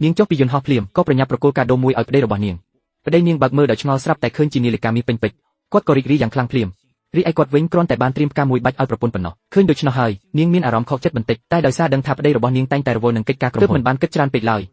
នាងចុះពីយន្តហោះភ្លាមក៏ប្រញាប់ប្រគល់កាដូមួយឲ្យប្តីរបស់នាងប្តីនាងបើកមើលដោយឆ្ងល់ស្រាប់តែឃើញជានាឡិកាមាសពេញពេជ្រគាត់ក៏រីករាយយ៉ាងខ្លាំងភ្លាមរីឯគាត់វិញគ្រាន់តែបានត្រៀមផ្កាមួយបាច់ឲ្យប្រពន្ធប៉ុណ្ណោះឃើញដូច្នោះហើយនាងមានអារម្មណ៍ខកចិត្តបន្តិចតែដោយសារដឹងថាប្តីរបស់នាងតែងតែរវល់នឹងកិច្ចការក្រុមហ៊ុនមិនបានគិតច្រើនពេកឡើយ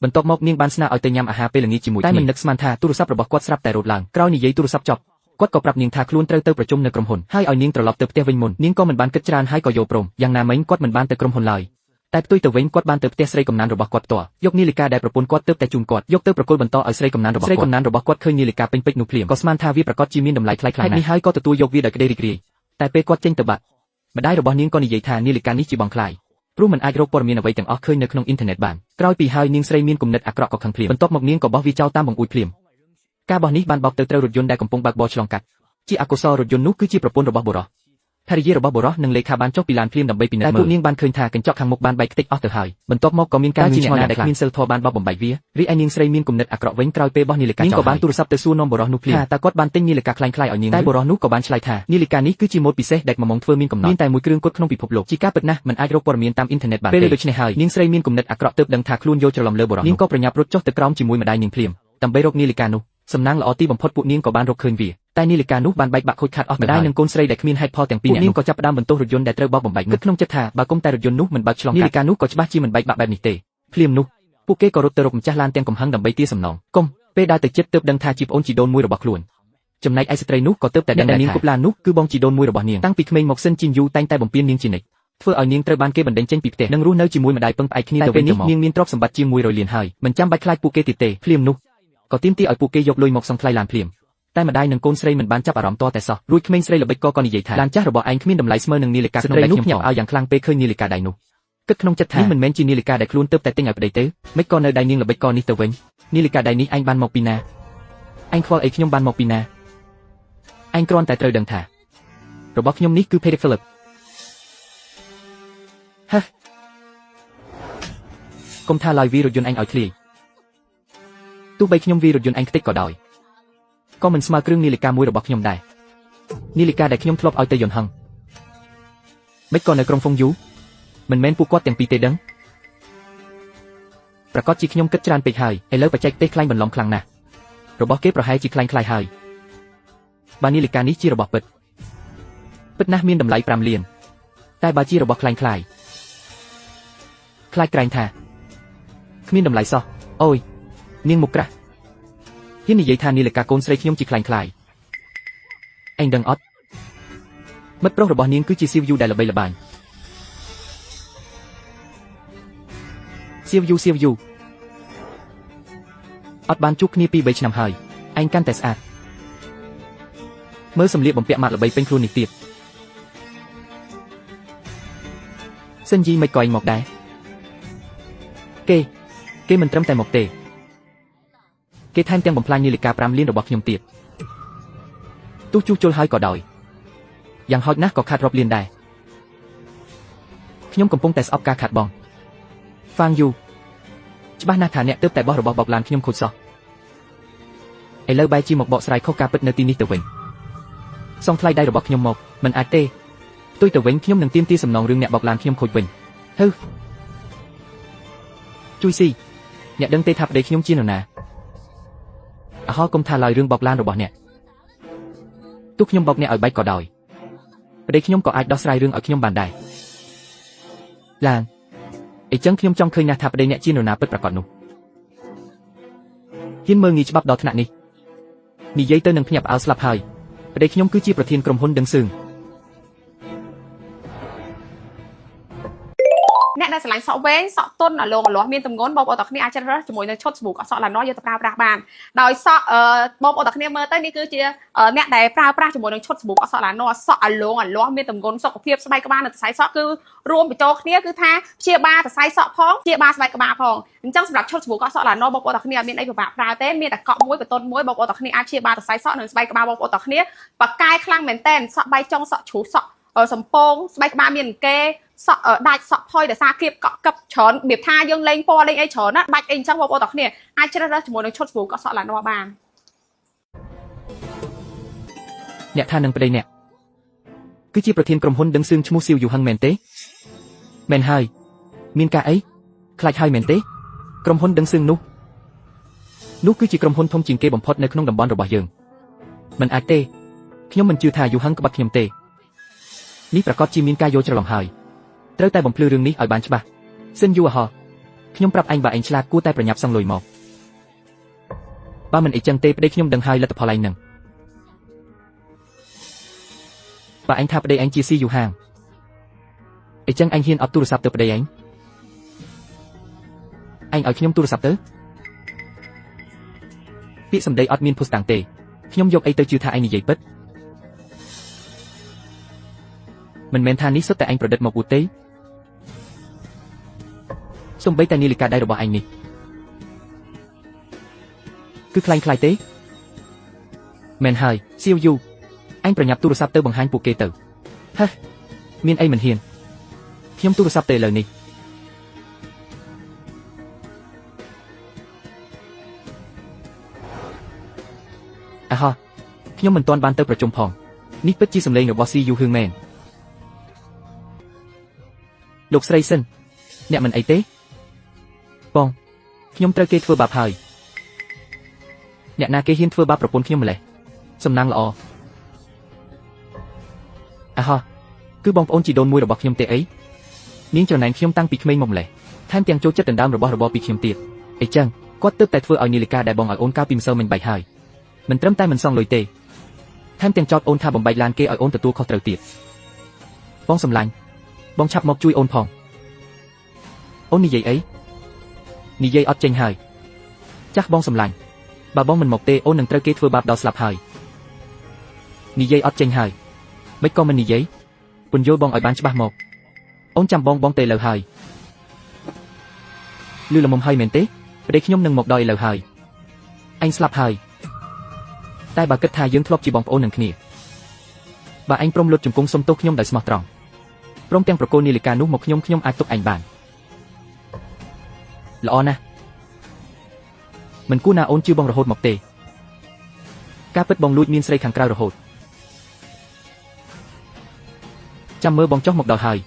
បន្ទាប់មកនាងបានស្នើឲ្យទៅញ៉ាំអាហារពេលល្ងាចជាមួយតែមិននឹកស្មានថាទូរស័ព្ទរបស់គាត់ស្រាប់តែរោទឡើងក្រោយនិយាយទូរស័ព្ទចប់គាត់ក៏ប្រាប់នាងថាខ្លួនត្រូវទៅប្រជុំនៅក្រុមហ៊ុនហើយឲ្យនាងត្រឡប់ទៅផ្ទះវិញមុននាងក៏មិនបានគិតច្រើនហើយក៏យល់ព្រមយ៉ាងណាមិញគាត់មិនបានទៅក្រុមហ៊ុនឡើយតែផ្ទុយទៅវិញគាត់បានទៅផ្ទះស្រីកំណានរបស់គាត់ផ្ទាល់យកនាឡិកាដែលប្រពន្ធគាត់ទើបតែជូនគាត់យកទៅប្រគល់បន្តឲ្យស្រីកំណានរបស់គាត់ឃើញនាឡិកាពេញពេជ្រនោះភ្លាមក៏ស្មានថាវាប្រកាសជាមានតម្លៃថ្លៃខ្លាំងណាស់នេះហើយក៏ទទួលយកវាដោយក្តីរីករាយតែពេលគាត់ចេញទៅបាត់ម្ដាយរបស់នាងក៏និយាយថានាឡិកានេះជាបងខ្លាយព្រោះមិនអាចរកព័ត៌មានអ្វីទាំងអស់ឃើញនៅក្នុងអ៊ីនធឺណិតបានក្រោយពីហើយនាងស្រីមានគំនិតអាក្រក់ក៏ខឹងភ្លាមបន្ទាប់មកនាងក៏បោះវាចោលតាមបង្អួចភ្លាមការបោះនេះបានបោកទៅត្រូវរថយន្តដែលកំពុងបើកបរឆ្លងកាត់ជាអកុសលរថយន្តនោះគឺជាប្រពន្ធរបស់បុរសភរិយារបស់បុរសនិងលេខាបានចុះពីឡានភ្លាមដើម្បីពិនិត្យមើលតែពួកនាងបានឃើញថាកញ្ចក់ខាងមុខបានបែកខ្ទេចអស់ទៅហើយបន្ទាប់មកក៏មានការជាឆ្ងល់ដែលគ្មានសិលធម៌បានបោកបំបែកវារីឯនាងស្រីមានគំនិតអាក្រក់វិញក្រោយពេលបោះនាឡិកាចោលនាងក៏បានទូរស័ព្ទទៅសួរនាំបុរសនោះភ្លាមថាតើគាត់បានទិញនាឡិកាคล้ายៗឲ្យនាងតែបុរសនោះក៏បានឆ្លើយថានាឡិកានេះគឺជាម៉ូដពិសេសដែលមកធ្វើមានកំណត់មានតែមួយគ្រឿងគត់ក្នុងពិភពលោកជាការពិតណាស់មិនអាចរកព័ត៌មានតាមអ៊ីនធឺណិតបានទេពេលដូច្នេះហើយនាងស្រីមានគំនិតអាក្រក់ទើបដឹងថាខ្លួនយល់ច្រឡំលើបុរសនាងក៏ប្រញាប់រត់ចុះទៅក្រោមជាមួយម្ដាយនាងភ្លាមដើម្បីរកនាឡិកានោះសំណាងល្អទីបំផុតពួកនាងក៏បានរកឃើញវាតែនាឡិកានោះបានបែកបាក់ខូចខាតអស់ទៅហើយម្ដាយនិងកូនស្រីដែលគ្មានហេតុផលទាំងពីរនាក់នាងក៏ចាប់ផ្ដើមបន្ទោសរថយន្តដែលត្រូវបោកបំបែកគិតក្នុងចិត្តថាបើគុំតែរថយន្តនោះមិនបើកឆ្លងនាឡិកានោះក៏ច្បាស់ជាមិនបែកបាក់បែបនេះទេភ្លាមនោះពួកគេក៏រត់ទៅរកម្ចាស់ឡានទាំងកំហឹងដើម្បីទារសំណងគុំពេលដើរទៅជិតទើបដឹងថាជាប្អូនជីដូនមួយរបស់ខ្លួនចំណែកឯស្ត្រីនោះក៏ទើបតែដឹងថានាងគប់ឡាននោះគឺបងជីដូនមួយរបស់នាងតាំងពីក្មេងមកសិនជីនយូតែងតែបំពេញនាងជានិច្ចធ្វើឲ្យនាងត្រូវបានគេបណ្ដេញចេញពីផ្ទះនិងរស់នៅជាមួយម្ដាយពឹងផ្អែកគ្នាទៅវិញទៅមកនាងមានទ្រព្យសម្បត្តិជាង100លានហើយមិនចាំបាច់ខ្លាចពួកគេទៀតទេភ្លាមនោះក៏ទាមទារឲ្យពួកគេយកលុយមកសងថ្លៃឡានភ្លាមតែម្ដាយនិងកូនស្រីមិនបានចាប់អារម្មណ៍តតែសោះរួចក្មេងស្រីល្បិចក៏និយាយថាឡានចាស់របស់ឯងគ្មានតម្លៃស្មើនឹងនាឡិកាស្រីនោះខ្ញុំឲ្យយ៉ាងខ្លាំងពេលឃើញនាឡិកាដៃនោះគិតក្នុងចិត្តថានេះមិនមែនជានាឡិកាដែលខ្លួនទើបតែទិញឲ្យប្តីទេមិនក៏នៅដៃនាងល្បិចក៏នេះទៅវិញនាឡិកាដៃនេះឯងបានមកពីណាឯងខ្វល់អីខ្ញុំបានមកពីណាឯងគ្រាន់តែត្រូវដឹងថារបស់ខ្ញុំនេះគឺ Patek Philippe ហេកុំថាឡើយវីរថយន្តឯងឲ្យធ្លាយទោះបីខ្ញុំវីរថយន្តឯងខ្ទេចក៏ដោយក៏មិនស្មើគ្រឿងនាឡិកាមួយរបស់ខ្ញុំដែរនាឡិកាដែលខ្ញុំធ្លាប់ឲ្យទៅយន្តហឹងមិនក៏នៅក្រុងហ្វុងយូមិនមែនពួកគាត់ទាំងពីរទេដឹងប្រកាសជាខ្ញុំគិតច្រើនពេកហើយឥឡូវបច្ចេកទេសខ្លាំងបន្លំខ្លាំងណាស់របស់គេប្រហែលជាខ្លាំងខ្លាយហើយបើនាឡិកានេះជារបស់ពិតណាស់មានតម្លៃ5លានតែបើជារបស់ខ្លាំងខ្លាយខ្លាចក្រែងថាគ្មានតម្លៃសោះអូយនាងមុខក្រាស់ហ៊ាននិយាយថានាឡិកាកូនស្រីខ្ញុំជាខ្លាំងខ្លាយឯងដឹងអត់មិត្តប្រុសរបស់នាងគឺជាសៀវយូដែលល្បីល្បាញសៀវយូអត់បានជួបគ្នាពី3ឆ្នាំហើយឯងកាន់តែស្អាតមើលសម្លៀកបំពាក់ម៉ាត់ល្បីពេញខ្លួននេះទៀតសិនយីមិនក៏ឯងមកដែរគេមិនត្រឹមតែមកទេគេថែមទាំងបំផ្លាញនាឡិកា5លានរបស់ខ្ញុំទៀតទោះជួសជុលហើយក៏ដោយយ៉ាងហោចណាស់ក៏ខាត់រាប់លានដែរខ្ញុំកំពុងតែស្អប់ការខាត់បងហ្វាងយូច្បាស់ណាស់ថាអ្នកទើបតែបោះរបស់បោកឡានខ្ញុំខូចសោះឥឡូវបែរជាមកបកស្រាយខុសការពិតនៅទីនេះទៅវិញសងថ្លៃដៃរបស់ខ្ញុំមកមិនអាចទេផ្ទុយទៅវិញខ្ញុំនឹងទាមទារសំណងរឿងអ្នកបោកឡានខ្ញុំខូចវិញហឺជួយស៊ីអ្នកដឹងទេថាប្តីខ្ញុំជានរណាអហោកុំថាឡើយរឿងបោកឡានរបស់អ្នកទោះខ្ញុំបោកអ្នកឲ្យបែកក៏ដោយប្តីខ្ញុំក៏អាចដោះស្រាយរឿងឲ្យខ្ញុំបានដែរឡានអីចឹងខ្ញុំចង់ឃើញណាស់ថាប្តីអ្នកជានរណាពិតប្រាកដនោះហ៊ានមើលងាយច្បាប់ដល់ថ្នាក់នេះនិយាយទៅនឹងភ្ញាក់ផ្អើលស្លាប់ហើយប្តីខ្ញុំគឺជាប្រធានក្រុមហ៊ុនដឹងសឿងអ្នកដែលឆ្លាញ់សក់វែងសក់ទន់ឡងលាស់មានទម្ងន់បងប្អូនទាំងគ្នាអាចជ្រើសរើសជាមួយនឹងឈុតស្ប៊ូកសក់ឡាណោយកទៅប្រើប្រាស់បានដោយសក់បងប្អូនទាំងគ្នាមើលទៅនេះគឺជាអ្នកដែលប្រើប្រាស់ជាមួយនឹងឈុតស្ប៊ូកសក់ឡាណោសក់ឡងលាស់មានទម្ងន់សុខភាពស្បែកក្បាលនិងសរសៃសក់គឺរួមបញ្ចូលគ្នាគឺថាព្យាបាលសរសៃសក់ផងព្យាបាលស្បែកក្បាលផងអញ្ចឹងសម្រាប់ឈុតស្ប៊ូកសក់ឡាណោបងប្អូនទាំងគ្នាអត់មានអីពិបាកប្រើទេមានតែកក់មួយបន្ទន់មួយបងប្អូនទាំងគ្នាអាចព្យាបាលសរសៃសក់និងស្បែកក្បាលបងប្អូនទាំងគ្នាបកកាយខ្លាំងមែនតែនសក់បែកចុងសក់ជ្រុះសក់សំពងស្បែកក្បាលមានអង្គែសក់ដាច់សក់ផុយដោយសារគៀបកក់កឹបច្រើនរបៀបថាយើងលេងពណ៌លេងអីច្រើនណាដាច់អីអញ្ចឹងបងប្អូនទាំងគ្នាអាចជ្រើសរើសជាមួយនឹងឈុតស្ប៊ូកសក់ឡាណោបានអ្នកថានឹងប្តីអ្នកគឺជាប្រធានក្រុមហ៊ុនដឹងសឿងឈ្មោះសៀវយូហឹងមែនទេមែនហើយមានការអីខ្លាចហើយមែនទេ ក្រុមហ៊ុនដឹងសឹងនោះគឺជាក្រុមហ៊ុនធំជាងគេបំផុតនៅក្នុងតំបន់របស់យើងមិនអាចទេខ្ញុំមិនជឿថាយូហឹងក្បត់ខ្ញុំទេនេះប្រកាសជាមានការយល់ច្រឡំហើយត្រូវតែបំភ្លឺរឿងនេះឲ្យបានច្បាស់សិនយូហោខ្ញុំប្រាប់ឯងបើឯងឆ្លាតគួរតែប្រញាប់សង់លុយមកបើមិនអីចឹងទេប្តីខ្ញុំដឹងហើយលទ្ធផលឯងនឹងបើឯងថាប្តីឯងជាស៊ីយូហាងអីចឹងឯងហ៊ានអត់ទូរស័ព្ទទៅប្តីឯងឲ្យខ្ញុំទូរស័ព្ទទៅពាក្យសម្ដីអត់មានភស្តុតាងទេខ្ញុំយកអីទៅជឿថាឯងនិយាយពិតមិនមែនថានេះសុទ្ធតែឯងប្រឌិតមកអួតទេសូម្បីតែនាឡិកាដៃរបស់ឯងនេះគឺคล้ายទេមែនហើយសៀវយូឯងប្រញាប់ទូរស័ព្ទទៅបង្ហាញពួកគេទៅហេមានអីមិនហ៊ានខ្ញុំទូរស័ព្ទទៅឥឡូវនេះអាហោះខ្ញុំមិនទាន់បានទៅប្រជុំផងនេះពិតជាសម្លេងរបស់ស៊ីយូហឹងមែនលោកស្រីសិនអ្នកមិនអីទេបងខ្ញុំត្រូវគេធ្វើបាបហើយអ្នកណាគេហ៊ានធ្វើបាបប្រពន្ធខ្ញុំម្លេះសំណាងល្អអាហោះគឺបងប្អូនជីដូនមួយរបស់ខ្ញុំទេអីនាងចំណែនខ្ញុំតាំងពីក្មេងមកម្លេះថែមទាំងចូលចិត្តដណ្ដើមរបស់របរពីខ្ញុំទៀតអីចឹងគាត់ទើបតែធ្វើឲ្យនាឡិកាដែលបងឲ្យអូនកាលពីម្សិលមិញបែកហើយមិនត្រឹមតែមិនសងលុយទេថែមទាំងចោទអូនថាបំបែកឡានគេឲ្យអូនទទួលខុសត្រូវទៀតបងសម្លាញ់បងឆាប់មកជួយអូនផងអូននិយាយអីនិយាយអត់ចេញហើយចាស់បងសម្លាញ់បើបងមិនមកទេអូននឹងត្រូវគេធ្វើបាបដល់ស្លាប់ហើយនិយាយអត់ចេញហើយមិនក៏មិននិយាយពន្យល់បងឲ្យបានច្បាស់មកអូនចាំបងទៅឥឡូវហើយលឺល្មមហើយមែនទេប្តីខ្ញុំនឹងមកដល់ឥឡូវហើយអញស្លាប់ហើយតែបើគិតថាយើងធ្លាប់ជាបងប្អូននឹងគ្នាបើឯងព្រមលុតជង្គង់សុំទោសខ្ញុំដោយស្មោះត្រង់ព្រមទាំងប្រកូលនាឡិកានោះមកខ្ញុំអាចទុកឯងបានល្អណាស់មិនគួរណាអូនជឿបងរហូតមកទេការពិតបងលួចមានស្រីខាងក្រៅរហូតចាំមើលបងចុះមកដល់ហើយ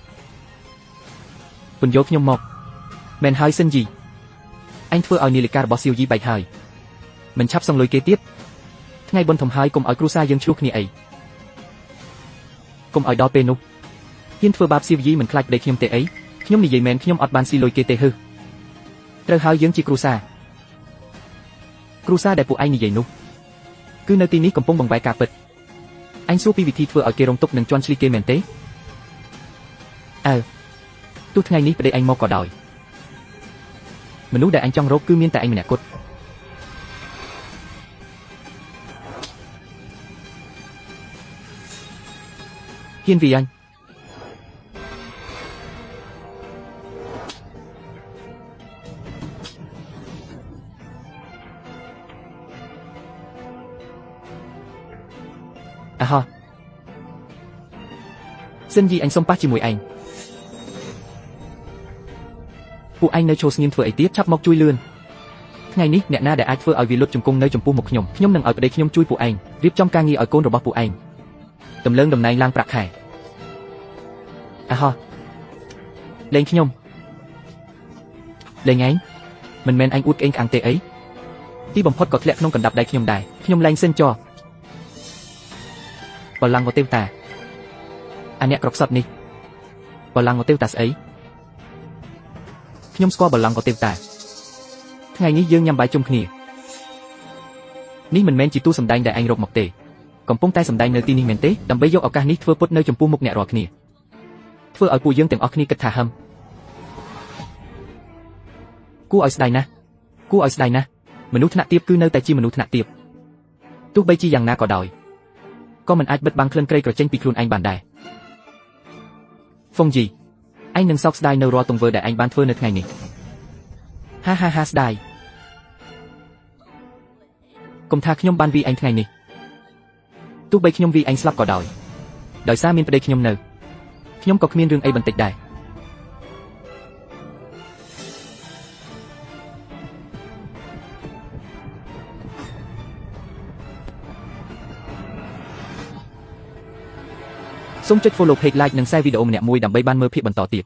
ពន្យល់ខ្ញុំមកមែនហើយសិនជីអញធ្វើឲ្យនាឡិការបស់សៀវយីបែកហើយមិនឆាប់សងលុយគេទៀតថ្ងៃបុណ្យធំហើយកុំឲ្យគ្រួសារយើងឆ្លោះគ្នាអីកុំឲ្យដល់ពេលនោះហ៊ានធ្វើបាបសៀវយីមិនខ្លាចប្តីខ្ញុំទេអីខ្ញុំនិយាយមែនខ្ញុំអត់បានស៊ីលុយគេទេហឺត្រូវហើយយើងជាគ្រួសារដែលពួកឯងនិយាយនោះគឺនៅទីនេះកំពុងបង្វែរការពិតអញសួរពីវិធីធ្វើឲ្យគេរងទុក្ខនិងជន់ឈ្លីគេមែនទេទោះថ្ងៃនេះប្តីឯងមកក៏ដោយមនុស្សដែលអញចង់រកគឺមានតែឯងម្នាក់គត់ហ៊ានវាអញអាហោះសិនយីអញសុំប៉ះជាមួយឯងពួកឯងនៅឈរស្ងៀមធ្វើអីទៀតឆាប់មកជួយលឿនថ្ងៃនេះអ្នកណាដែលអាចធ្វើឲ្យវាលុតជង្គង់នៅចំពោះមុខខ្ញុំនឹងឲ្យប្តីខ្ញុំជួយពួកឯងរៀបចំការងារឲ្យកូនរបស់ពួកឯងតម្លើងតំណែងឡើងប្រាក់ខែអាហោះលេងខ្ញុំលេងឯងមិនមែនឯងអួតក្អេងក្អាំងទេអីទីបំផុតក៏ធ្លាក់ក្នុងកណ្ដាប់ដៃខ្ញុំដែរខ្ញុំលែងសិនចោបល្ល័ង្កទេវតាអាអ្នកក្រកសត់នេះបល្ល័ង្កទេវតាស្អីខ្ញុំស្គាល់បល្ល័ង្កទេវតាថ្ងៃនេះយើងញ៉ាំបាយជុំគ្នានេះមិនមែនជាទូសម្ដែងដែលឯងរកមកទេកំពុងតែសម្ដែងនៅទីនេះមែនទេដើម្បីយកឱកាសនេះធ្វើពុតនៅចំពោះមុខអ្នករាល់គ្នាធ្វើឲ្យពួកយើងទាំងអស់គ្នាគិតថាហឹមគួរឲ្យស្ដាយណាស់មនុស្សថ្នាក់ទាបគឺនៅតែជាមនុស្សថ្នាក់ទាបទោះបីជាយ៉ាងណាក៏ដោយក៏មិនអាចបិទបាំងក្លិនក្រៃក្រចេញពីខ្លួនឯងបានដែរហ្វុងជីឯងនឹងសោកស្ដាយនៅរាល់ទង្វើដែលឯងបានធ្វើនៅថ្ងៃនេះហាស្ដាយកុំថាខ្ញុំបានវាឯងថ្ងៃនេះទោះបីខ្ញុំវាឯងស្លាប់ក៏ដោយសារមានប្តីខ្ញុំនៅខ្ញុំក៏គ្មានរឿងអីបន្តិចដែរសូមចុច follow page like និង share វីដេអូម្នាក់មួយដើម្បីបានមើលភាពបន្តទៀត